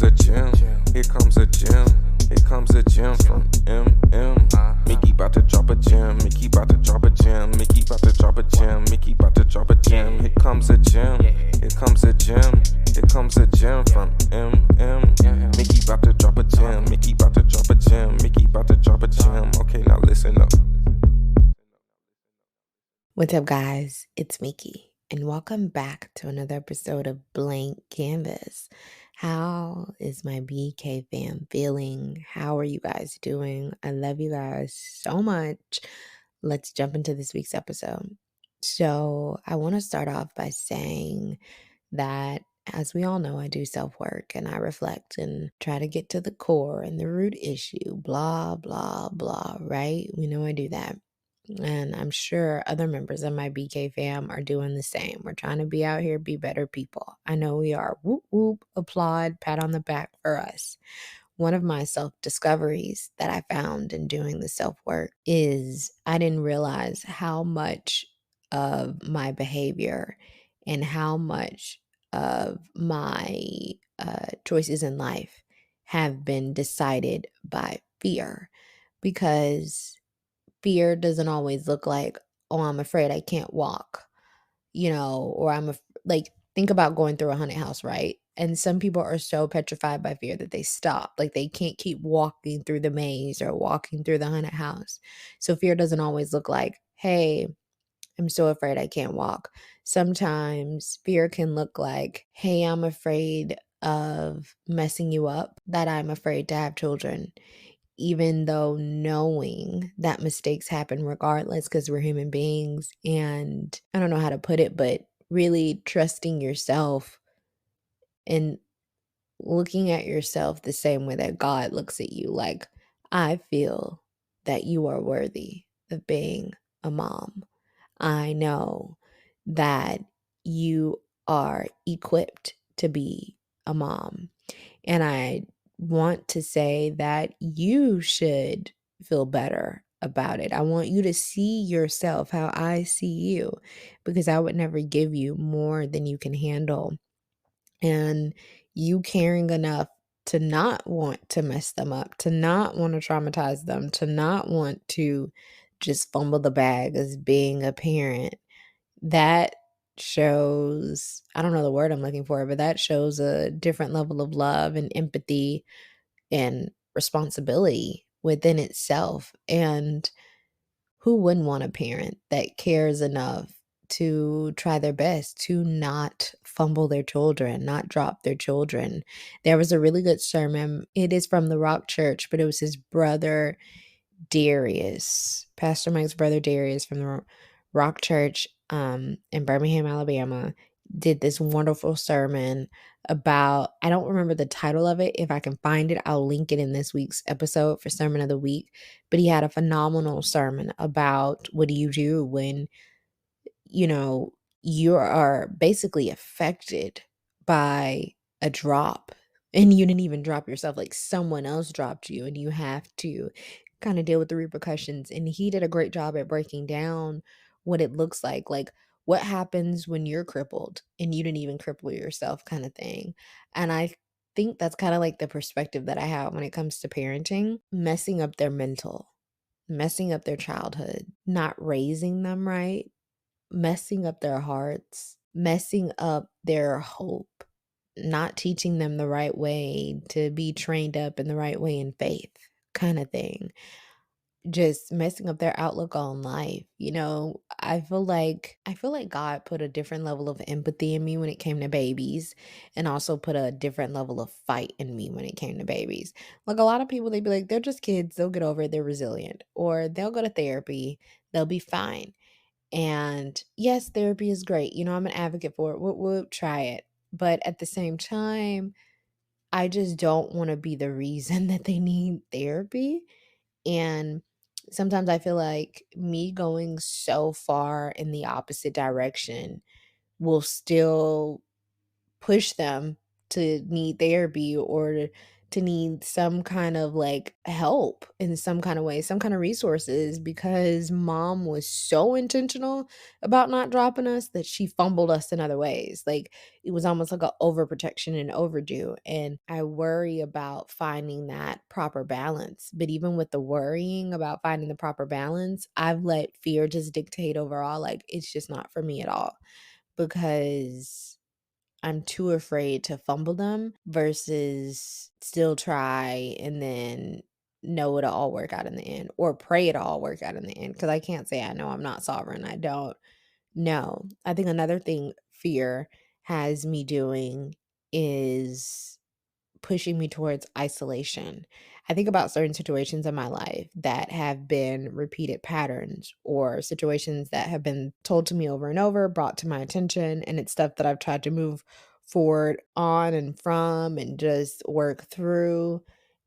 comes a gem. Here comes a gem. Here comes a gem from MM. Mickey bout to drop a gem. Mickey bout to drop a gem. Mickey bout to drop a gem. Mickey bout to drop a gem. Here comes a gem. Here comes a gem. Here comes a gem from MM. Mickey bout to drop a gem. Mickey bout to drop a gem. Mickey bout to drop a gem. Okay, now listen up. What's up, guys? It's Mickey, and welcome back to another episode of Blank Canvas. How is my BK fam feeling? How are you guys doing? I love you guys so much. Let's jump into this week's episode. So, I want to start off by saying that, as we all know, I do self work and I reflect and try to get to the core and the root issue, blah, blah, blah, right? We know I do that. And I'm sure other members of my BK fam are doing the same. We're trying to be out here, be better people. I know we are. Whoop, whoop, applaud, pat on the back for us. One of my self discoveries that I found in doing the self work is I didn't realize how much of my behavior and how much of my choices in life have been decided by fear, because fear doesn't always look like, oh, I'm afraid I can't walk, or like, think about going through a haunted house, right? And some people are so petrified by fear that they stop. Like, they can't keep walking through the maze or walking through the haunted house. So fear doesn't always look like, hey, I'm so afraid I can't walk. Sometimes fear can look like, hey, I'm afraid of messing you up, that I'm afraid to have children, even though knowing that mistakes happen regardless, because we're human beings. And I don't know how to put it, but really trusting yourself and looking at yourself the same way that God looks at you. Like, I feel that you are worthy of being a mom. I know that you are equipped to be a mom. And I want to say that you should feel better about it. I want you to see yourself how I see you, because I would never give you more than you can handle. And you caring enough to not want to mess them up, to not want to traumatize them, to not want to just fumble the bag as being a parent, that shows, I don't know the word I'm looking for, but that shows a different level of love and empathy and responsibility within itself. And who wouldn't want a parent that cares enough to try their best to not fumble their children, not drop their children? There was a really good sermon. It is from the Rock Church, but it was his brother Darius, Pastor Mike's brother Darius from the Rock Church in Birmingham, Alabama, did this wonderful sermon about, I don't remember the title of it. If I can find it, I'll link it in this week's episode for Sermon of the Week. But he had a phenomenal sermon about, what do you do when, you know, you are basically affected by a drop and you didn't even drop yourself, like someone else dropped you and you have to kind of deal with the repercussions. And he did a great job at breaking down what it looks like what happens when you're crippled and you didn't even cripple yourself, kind of thing. And I think that's kind of like the perspective that I have when it comes to parenting, messing up their mental, messing up their childhood, not raising them right, messing up their hearts, messing up their hope, not teaching them the right way to be trained up in the right way in faith, kind of thing. Just messing up their outlook on life. I feel like God put a different level of empathy in me when it came to babies, and also put a different level of fight in me when it came to babies. Like, a lot of people, they'd be like, they're just kids, they'll get over it, they're resilient, or they'll go to therapy, they'll be fine. And yes, therapy is great. I'm an advocate for it. We'll try it. But at the same time, I just don't want to be the reason that they need therapy. And sometimes I feel like me going so far in the opposite direction will still push them to need therapy, or to need some kind of like help in some kind of way, some kind of resources, because mom was so intentional about not dropping us that she fumbled us in other ways. Like it was almost like a overprotection and overdue. And I worry about finding that proper balance. But even with the worrying about finding the proper balance, I've let fear just dictate overall. Like it's just not for me at all because I'm too afraid to fumble them versus still try and then know it'll all work out in the end or pray it'll all work out in the end. Because I can't say I know, I'm not sovereign. I don't know. I think another thing fear has me doing is pushing me towards isolation. I think about certain situations in my life that have been repeated patterns or situations that have been told to me over and over, brought to my attention, and it's stuff that I've tried to move forward on and from and just work through.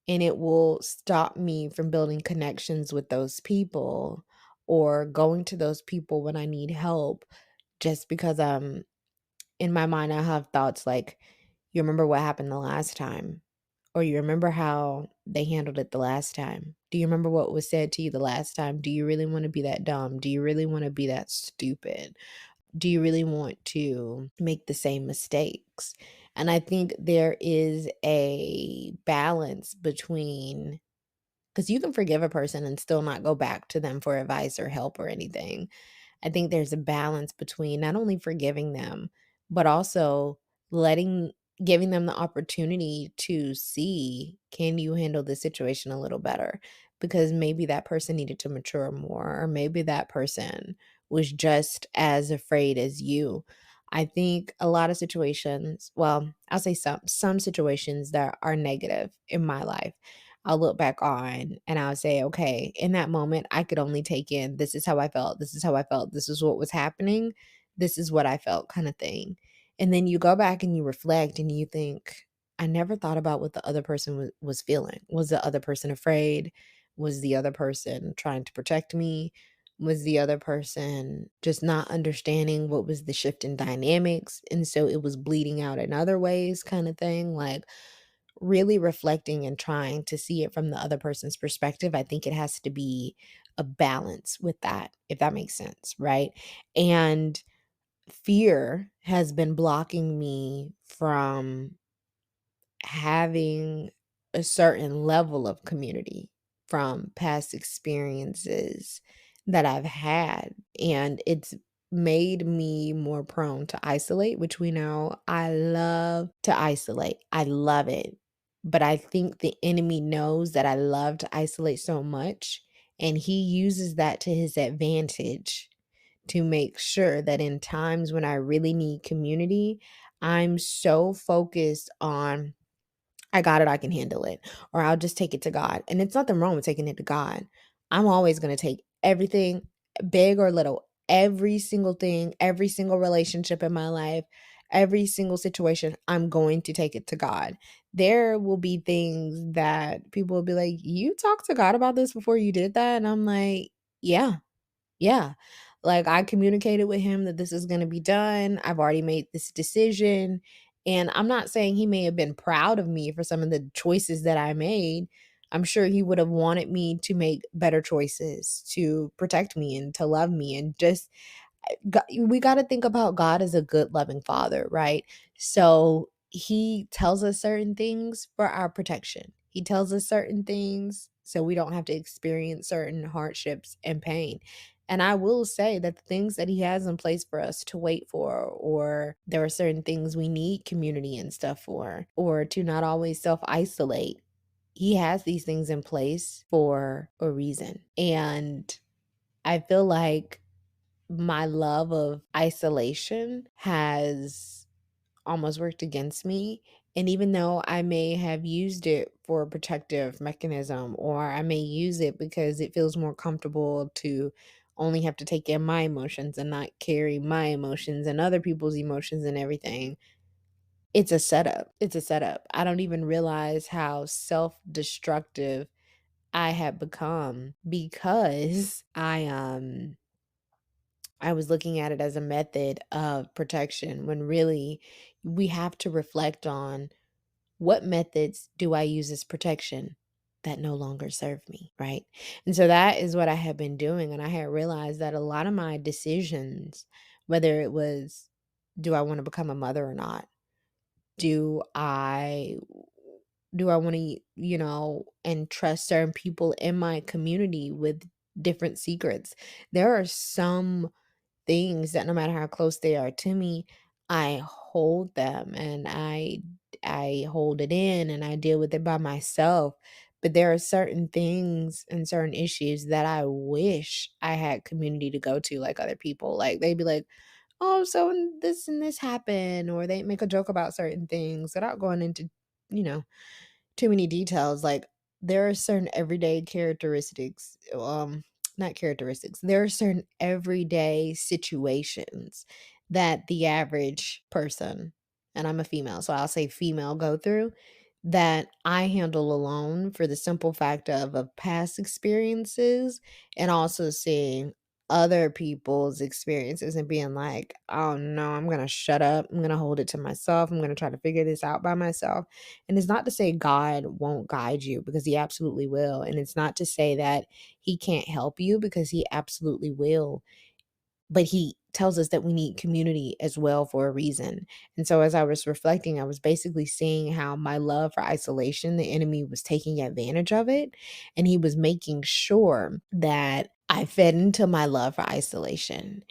And it will stop me from building connections with those people or going to those people when I need help just because in my mind, I have thoughts like, you remember what happened the last time? Or you remember how they handled it the last time? Do you remember what was said to you the last time? Do you really want to be that dumb? Do you really want to be that stupid? Do you really want to make the same mistakes? And I think there is a balance between, because you can forgive a person and still not go back to them for advice or help or anything. I think there's a balance between not only forgiving them, but also letting giving them the opportunity to see, can you handle the situation a little better? Because maybe that person needed to mature more, or maybe that person was just as afraid as you. I think a lot of situations, well, I'll say some situations that are negative in my life, I'll look back on and I'll say, okay, in that moment, I could only take in this is how I felt. This is how I felt. This is what was happening. This is what I felt, kind of thing. And then you go back and you reflect and you think, I never thought about what the other person was feeling. Was the other person afraid? Was the other person trying to protect me? Was the other person just not understanding what was the shift in dynamics? And so it was bleeding out in other ways, kind of thing. Like, really reflecting and trying to see it from the other person's perspective, I think it has to be a balance with that, if that makes sense, right? And fear has been blocking me from having a certain level of community from past experiences that I've had. And it's made me more prone to isolate, which we know I love to isolate. I love it. But I think the enemy knows that I love to isolate so much. And he uses that to his advantage to make sure that in times when I really need community, I'm so focused on I got it, I can handle it, or I'll just take it to God. And it's nothing wrong with taking it to God. I'm always going to take everything, big or little, every single thing, every single relationship in my life, every single situation, I'm going to take it to God. There will be things that people will be like, "You talked to God about this before you did that?" And I'm like, "Yeah. Yeah. Like, I communicated with him that this is gonna be done. I've already made this decision, and I'm not saying he may have been proud of me for some of the choices that I made. I'm sure he would have wanted me to make better choices to protect me and to love me and just we got to think about God as a good, loving father, right? So he tells us certain things for our protection. He tells us certain things so we don't have to experience certain hardships and pain. And I will say that the things that he has in place for us to wait for, or there are certain things we need community and stuff for, or to not always self isolate. He has these things in place for a reason. And I feel like my love of isolation has almost worked against me. And even though I may have used it for a protective mechanism, or I may use it because it feels more comfortable to only have to take in my emotions and not carry my emotions and other people's emotions and everything, it's a setup. It's a setup. I don't even realize how self destructive I have become because I was looking at it as a method of protection when really we have to reflect on what methods do I use as protection that no longer serve me, right? And so that is what I had been doing. And I had realized that a lot of my decisions, whether it was, do I want to become a mother or not? Do I want to, entrust certain people in my community with different secrets? There are some things that no matter how close they are to me, I hold them and I hold it in and I deal with it by myself. But there are certain things and certain issues that I wish I had community to go to, like other people. Like they'd be like, oh, so and this happened, or they make a joke about certain things without going into, you know, too many details. Like there are certain everyday characteristics, not characteristics. There are certain everyday situations that the average person, and I'm a female, so I'll say female, go through that I handle alone for the simple fact of past experiences and also seeing other people's experiences and being like, oh no, I'm gonna shut up. I'm gonna hold it to myself. I'm gonna try to figure this out by myself. And it's not to say God won't guide you, because he absolutely will. And it's not to say that he can't help you, because he absolutely will. But he tells us that we need community as well for a reason. And so as I was reflecting, I was basically seeing how my love for isolation, the enemy was taking advantage of it. And he was making sure that I fed into my love for isolation.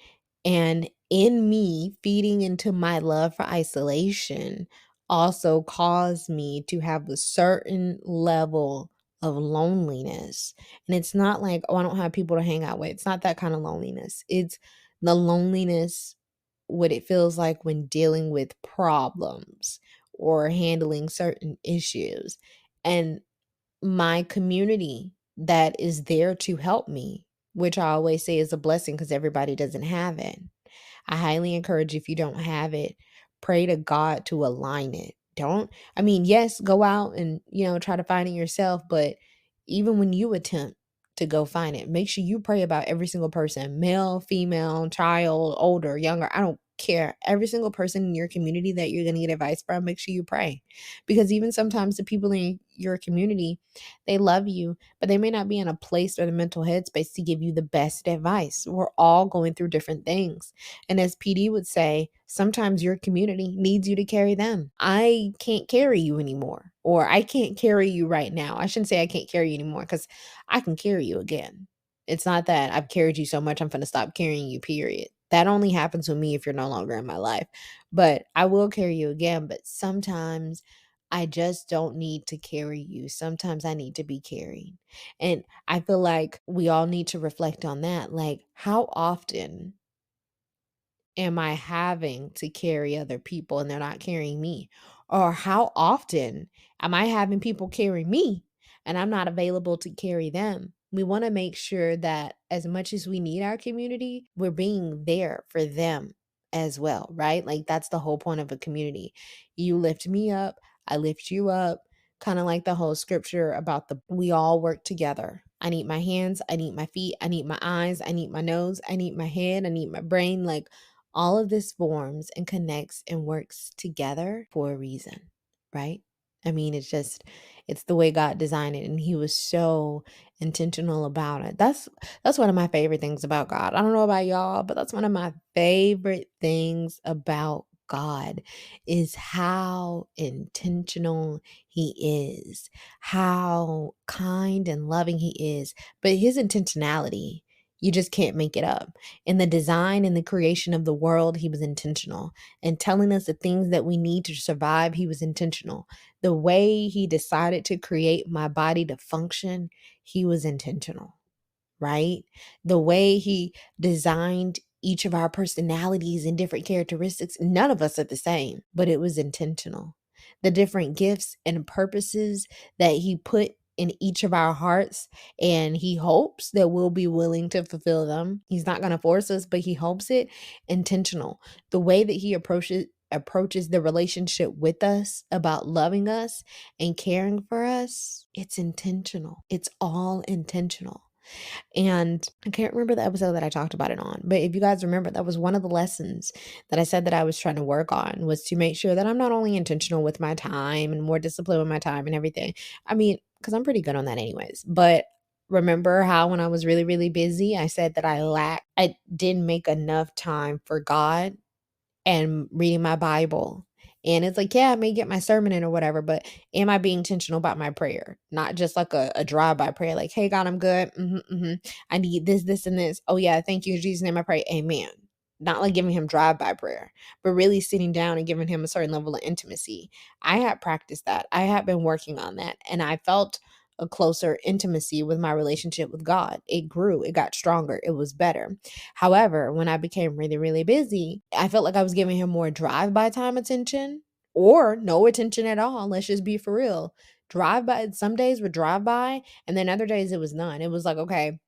And in me feeding into my love for isolation also caused me to have a certain level of loneliness. And it's not like, oh, I don't have people to hang out with. It's not that kind of loneliness. It's the loneliness, what it feels like when dealing with problems or handling certain issues. And my community that is there to help me, which I always say is a blessing because everybody doesn't have it. I highly encourage, if you don't have it, pray to God to align it. Yes, go out and, try to find it yourself, but even when you attempt to go find it, make sure you pray about every single person, male, female, child, older, younger. I don't care. Every single person in your community that you're going to get advice from, make sure you pray. Because even sometimes the people in your community, they love you, but they may not be in a place or the mental headspace to give you the best advice. We're all going through different things. And as PD would say, sometimes your community needs you to carry them. I can't carry you anymore, or I can't carry you right now. I shouldn't say I can't carry you anymore, because I can carry you again. It's not that I've carried you so much I'm going to stop carrying you, period. That only happens with me if you're no longer in my life. But I will carry you again. But sometimes I just don't need to carry you. Sometimes I need to be carried. And I feel like we all need to reflect on that. Like, how often am I having to carry other people and they're not carrying me? Or how often am I having people carry me and I'm not available to carry them? We want to make sure that as much as we need our community, we're being there for them as well, right? Like that's the whole point of a community. You lift me up, I lift you up, kind of like the whole scripture about the we all work together. I need my hands, I need my feet, I need my eyes, I need my nose, I need my head, I need my brain. Like all of this forms and connects and works together for a reason, right? It's the way God designed it, and he was so intentional about it. That's one of my favorite things about God. I don't know about y'all, but that's one of my favorite things about God is how intentional he is, how kind and loving he is. But his intentionality, you just can't make it up. In the design and the creation of the world, he was intentional. And telling us the things that we need to survive, he was intentional. The way he decided to create my body to function, he was intentional, right? The way he designed each of our personalities and different characteristics, none of us are the same, but it was intentional. The different gifts and purposes that he put in each of our hearts, and he hopes that we'll be willing to fulfill them. He's not going to force us, but he hopes it. Intentional. The way that he approaches the relationship with us, about loving us and caring for us, it's intentional. It's all intentional. And I can't remember the episode that I talked about it on, but if you guys remember, that was one of the lessons that I said that I was trying to work on, was to make sure that I'm not only intentional with my time and more disciplined with my time and everything. I mean, because I'm pretty good on that anyways. But remember how when I was really, really busy, I said that I didn't make enough time for God and reading my Bible. And it's like, yeah, I may get my sermon in or whatever, but am I being intentional about my prayer? Not just like a drive-by prayer, like, hey, God, I'm good. I need this, this, and this. Oh, yeah, thank you. In Jesus' name I pray. Amen. Not like giving him drive-by prayer, but really sitting down and giving him a certain level of intimacy. I had practiced that. I had been working on that. And I felt a closer intimacy with my relationship with God. It grew, it got stronger, it was better. However, when I became really, really busy, I felt like I was giving him more drive by time attention or no attention at all. Let's just be for real. Drive by, some days would drive by, and then other days it was none. It was like, okay,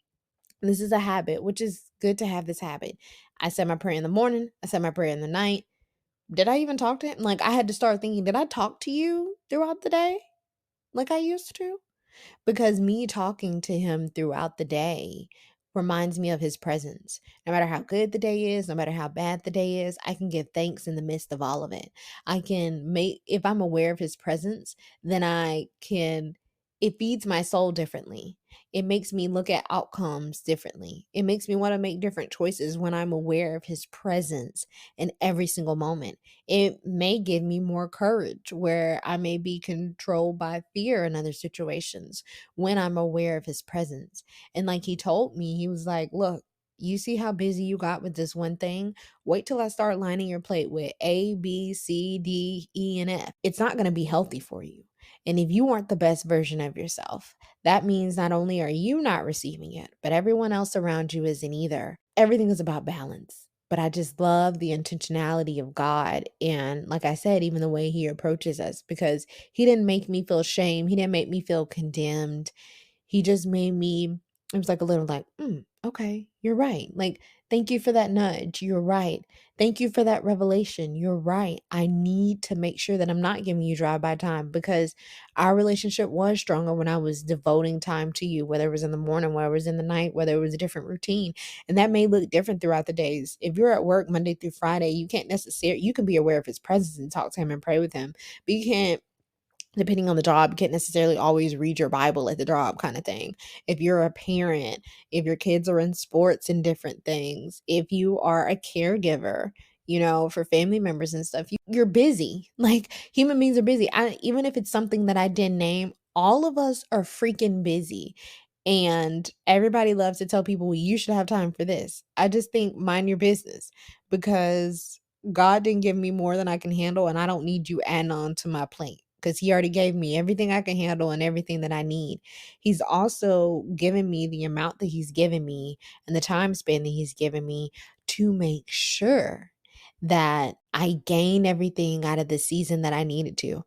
this is a habit, which is good to have this habit. I said my prayer in the morning, I said my prayer in the night. Did I even talk to him? Like, I had to start thinking, did I talk to you throughout the day like I used to? Because me talking to him throughout the day reminds me of his presence. No matter how good the day is, no matter how bad the day is, I can give thanks in the midst of all of it. I can make, if I'm aware of his presence, then it feeds my soul differently. It makes me look at outcomes differently. It makes me want to make different choices when I'm aware of his presence in every single moment. It may give me more courage where I may be controlled by fear in other situations when I'm aware of his presence. And like he told me, he was like, look, you see how busy you got with this one thing? Wait till I start lining your plate with A, B, C, D, E, and F. It's not going to be healthy for you. And if you aren't the best version of yourself, that means not only are you not receiving it, but everyone else around you isn't either. Everything is about balance. But I just love the intentionality of God. And like I said, even the way he approaches us, because he didn't make me feel shame. He didn't make me feel condemned. He just made me, it was like a little like, okay, you're right. Like, thank you for that nudge. You're right. Thank you for that revelation. You're right. I need to make sure that I'm not giving you drive-by time, because our relationship was stronger when I was devoting time to you, whether it was in the morning, whether it was in the night, whether it was a different routine. And that may look different throughout the days. If you're at work Monday through Friday, you can be aware of his presence and talk to him and pray with him, but you can't, depending on the job, you can't necessarily always read your Bible at the job kind of thing. If you're a parent, if your kids are in sports and different things, if you are a caregiver, for family members and stuff, you're busy. Like, human beings are busy. Even if it's something that I didn't name, all of us are freaking busy. And everybody loves to tell people, well, you should have time for this. I just think, mind your business, because God didn't give me more than I can handle, and I don't need you adding on to my plate, because he already gave me everything I can handle and everything that I need. He's also given me the amount that he's given me and the time span that he's given me to make sure that I gain everything out of the season that I needed to.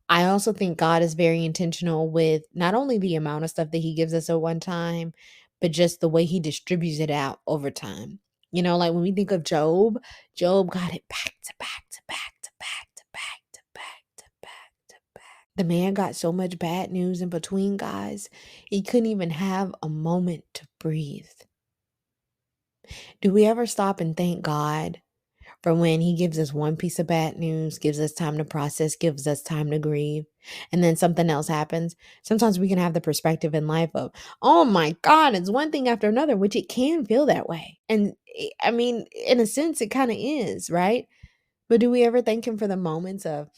I also think God is very intentional with not only the amount of stuff that he gives us at one time, but just the way he distributes it out over time. Like when we think of Job, Job got it back to back to back to back to back to back to back to back. The man got so much bad news in between, guys. He couldn't even have a moment to breathe. Do we ever stop and thank God for when he gives us one piece of bad news, gives us time to process, gives us time to grieve, and then something else happens? Sometimes we can have the perspective in life of, oh my God, it's one thing after another, which it can feel that way. And I mean, in a sense, it kind of is, right? But do we ever thank him for the moments of,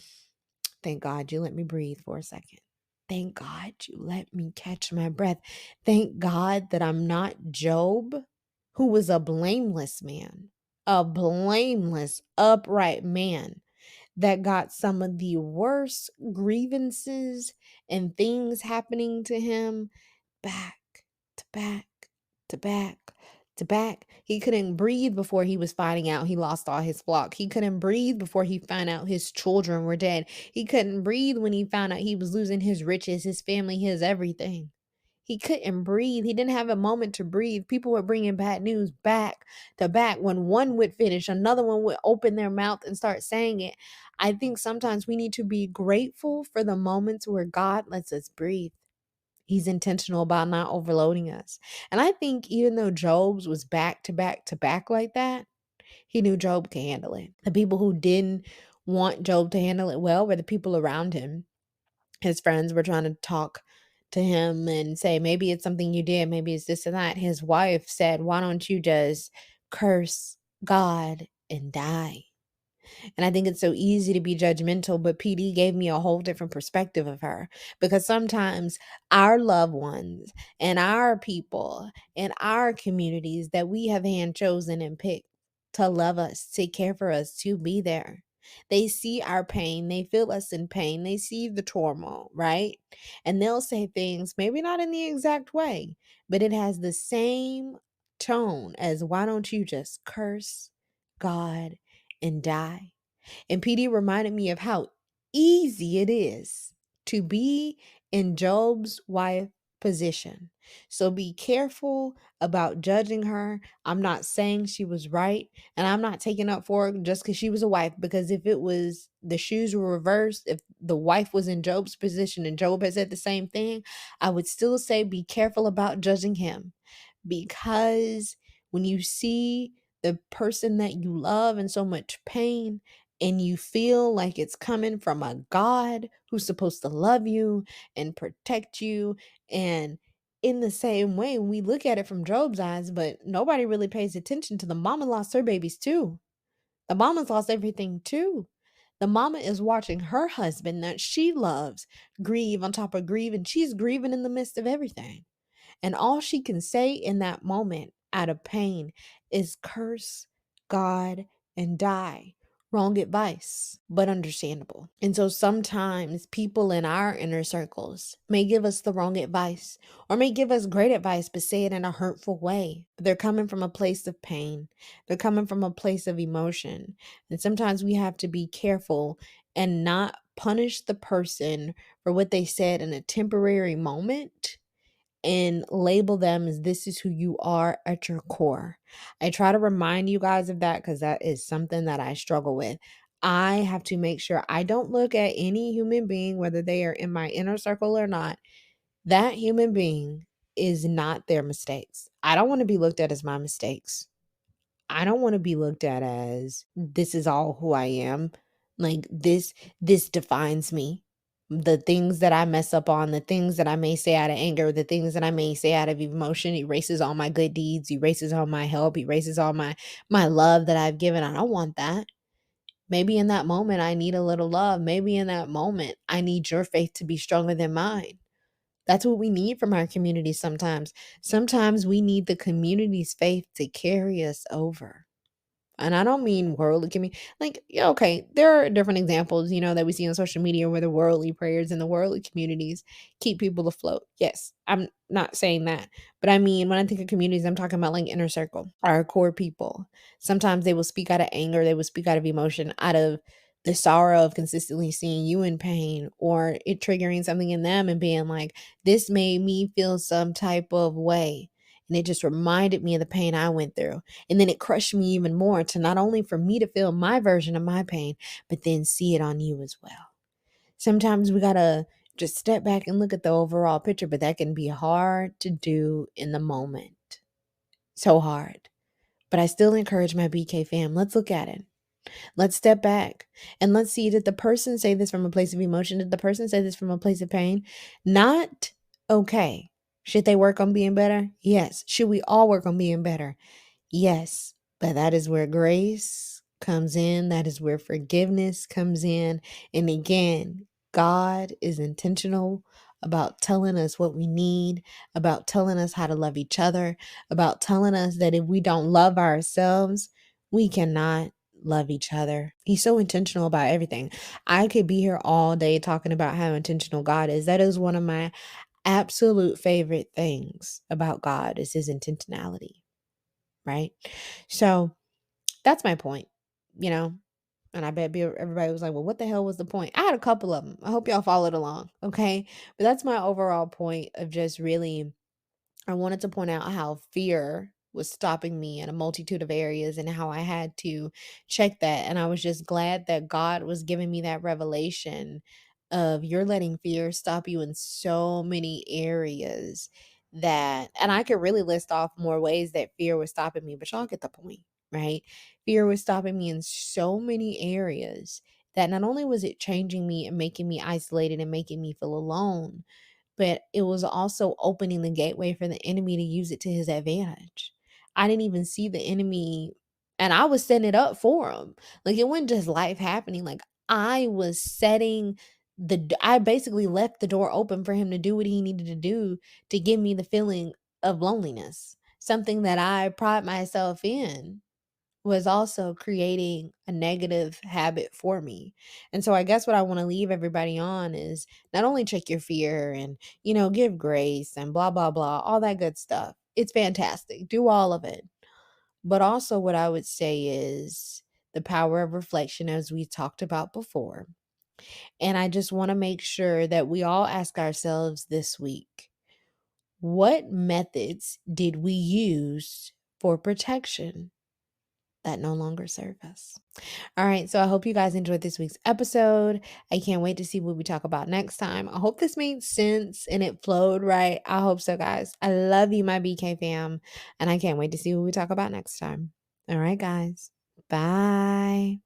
thank God you let me breathe for a second. Thank God you let me catch my breath. Thank God that I'm not Job, who was a blameless man, a blameless, upright man that got some of the worst grievances and things happening to him back to back to back to back. He couldn't breathe before he was finding out he lost all his flock. He couldn't breathe before he found out his children were dead. He couldn't breathe when he found out he was losing his riches, his family, his everything. He couldn't breathe. He didn't have a moment to breathe. People were bringing bad news back to back. When one would finish, another one would open their mouth and start saying it. I think sometimes we need to be grateful for the moments where God lets us breathe. He's intentional about not overloading us. And I think even though Job's was back to back to back like that, he knew Job could handle it. The people who didn't want Job to handle it well were the people around him. His friends were trying to talk to him and say, maybe it's something you did, maybe it's this and that. His wife said, why don't you just curse God and die? And I think it's so easy to be judgmental, but PD gave me a whole different perspective of her, because sometimes our loved ones and our people and our communities that we have hand chosen and picked to love us, to care for us, to be there. They see our pain, they feel us in pain, they see the turmoil, right? And they'll say things, maybe not in the exact way, but it has the same tone as, why don't you just curse God and die? And PD reminded me of how easy it is to be in Job's wife position. So be careful about judging her. I'm not saying she was right, and I'm not taking up for her just because she was a wife, because if it was the shoes were reversed, if the wife was in Job's position and Job had said the same thing, I would still say be careful about judging him, because when you see the person that you love in so much pain, and you feel like it's coming from a God who's supposed to love you and protect you, and in the same way, we look at it from Job's eyes, but nobody really pays attention to the mama lost her babies too. The mama's lost everything too. The mama is watching her husband that she loves grieve on top of grief, and she's grieving in the midst of everything. And all she can say in that moment out of pain is curse God and die. Wrong advice, but understandable. And so sometimes people in our inner circles may give us the wrong advice, or may give us great advice, but say it in a hurtful way. But they're coming from a place of pain, they're coming from a place of emotion. And sometimes we have to be careful and not punish the person for what they said in a temporary moment and label them as, this is who you are at your core. I try to remind you guys of that because that is something that I struggle with. I have to make sure I don't look at any human being, whether they are in my inner circle or not. That human being is not their mistakes. I don't want to be looked at as my mistakes. I don't want to be looked at as, this is all who I am. Like this defines me. The things that I mess up on, the things that I may say out of anger, the things that I may say out of emotion, erases all my good deeds, erases all my help, erases all my love that I've given. I don't want that. Maybe in that moment I need a little love. Maybe in that moment I need your faith to be stronger than mine. That's what we need from our community sometimes. Sometimes we need the community's faith to carry us over. And I don't mean worldly community. Like, yeah, okay, there are different examples, that we see on social media where the worldly prayers and the worldly communities keep people afloat. Yes, I'm not saying that. But I mean, when I think of communities, I'm talking about like inner circle, our core people. Sometimes they will speak out of anger, they will speak out of emotion, out of the sorrow of consistently seeing you in pain, or it triggering something in them and being like, this made me feel some type of way. And it just reminded me of the pain I went through. And then it crushed me even more, to not only for me to feel my version of my pain, but then see it on you as well. Sometimes we got to just step back and look at the overall picture, but that can be hard to do in the moment. So hard. But I still encourage my BK fam, let's look at it. Let's step back and let's see, did the person say this from a place of emotion? Did the person say this from a place of pain? Not okay. Should they work on being better? Yes. Should we all work on being better? Yes, but that is where grace comes in. That is where forgiveness comes in. And again, God is intentional about telling us what we need, about telling us how to love each other, about telling us that if we don't love ourselves, we cannot love each other. He's so intentional about everything. I could be here all day talking about how intentional God is. That is one of my absolute favorite things about God, is his intentionality. Right? So that's my point, you know? And I bet everybody was like, well, what the hell was the point? I had a couple of them. I hope y'all followed along. Okay. But that's my overall point of just really, I wanted to point out how fear was stopping me in a multitude of areas and how I had to check that. And I was just glad that God was giving me that revelation of you're letting fear stop you in so many areas and I could really list off more ways that fear was stopping me, but y'all get the point, right? Fear was stopping me in so many areas that not only was it changing me and making me isolated and making me feel alone, but it was also opening the gateway for the enemy to use it to his advantage. I didn't even see the enemy, and I was setting it up for him. Like, it wasn't just life happening. Like, I was I basically left the door open for him to do what he needed to do to give me the feeling of loneliness, something that I pride myself in was also creating a negative habit for me. And so I guess what I want to leave everybody on is not only check your fear and, give grace and blah, blah, blah, all that good stuff. It's fantastic. Do all of it. But also, what I would say is the power of reflection, as we talked about before. And I just want to make sure that we all ask ourselves this week, what methods did we use for protection that no longer serve us? All right, so I hope you guys enjoyed this week's episode. I can't wait to see what we talk about next time. I hope this made sense and it flowed right. I hope so, guys. I love you, my BK fam, and I can't wait to see what we talk about next time. All right, guys. Bye.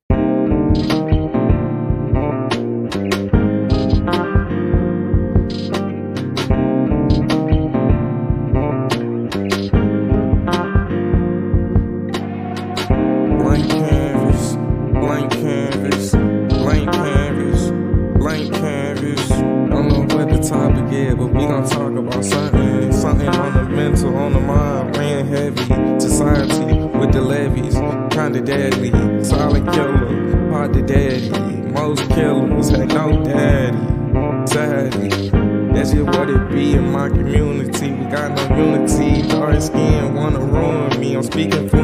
Topic, yeah, but we gon' talk about something on the mental, on the mind, weighing heavy. Society with the levies, kinda deadly. Silent killer, hard to daddy. Most killers had no daddy. Sadly, that's just what it be in my community. We got no unity. Dark skin wanna ruin me. I'm speaking for